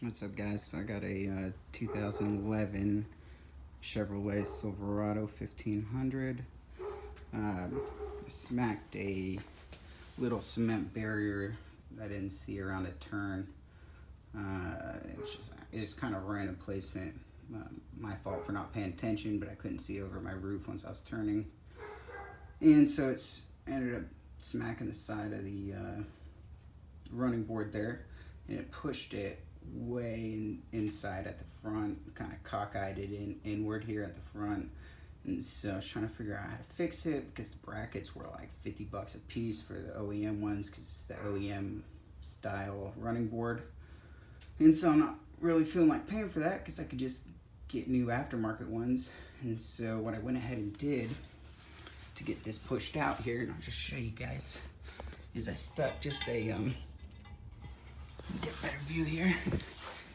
What's up, guys? So I got a 2011 Chevrolet Silverado 1500. I smacked a little cement barrier I didn't see around a turn. It's kind of random placement. My fault for not paying attention, but I couldn't see over my roof once I was turning. And so it's ended up smacking the side of the running board there, and it pushed it way inside at the front, kind of cockeyed it inward here at the front. And so I was trying to figure out how to fix it because the brackets were like $50 a piece for the OEM ones because it's the OEM style running board. And so I'm not really feeling like paying for that because I could just get new aftermarket ones. And so what I went ahead and did to get this pushed out here, and I'll just show you guys, is I stuck just a get a better view here.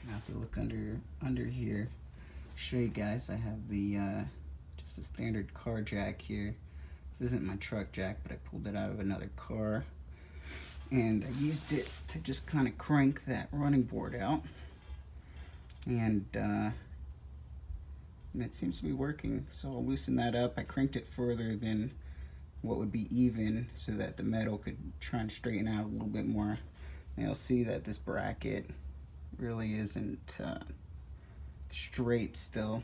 Now if you look under here, show you guys, I have the just a standard car jack here. This isn't my truck jack, but I pulled it out of another car, and I used it to just kind of crank that running board out, and it seems to be working. So I'll loosen that up. I cranked it further than what would be even so that the metal could try and straighten out a little bit more. And you'll see that this bracket really isn't straight still.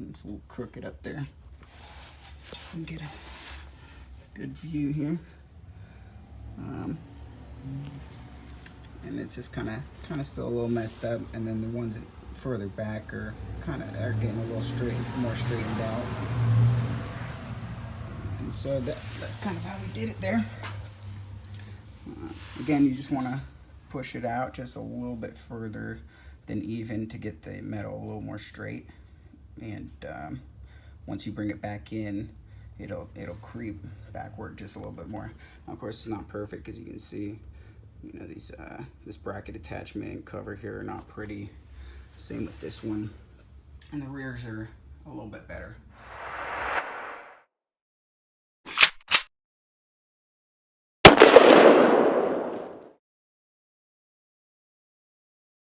It's a little crooked up there. So I can get a good view here. And it's just kind of still a little messed up. And then the ones further back are getting a little more straightened out. And so that's kind of how we did it there. Again, you just want to push it out just a little bit further than even to get the metal a little more straight. And once you bring it back in, it'll creep backward just a little bit more. Now, of course, it's not perfect because you can see, you know, these this bracket attachment and cover here are not pretty. Same with this one, and the rears are a little bit better.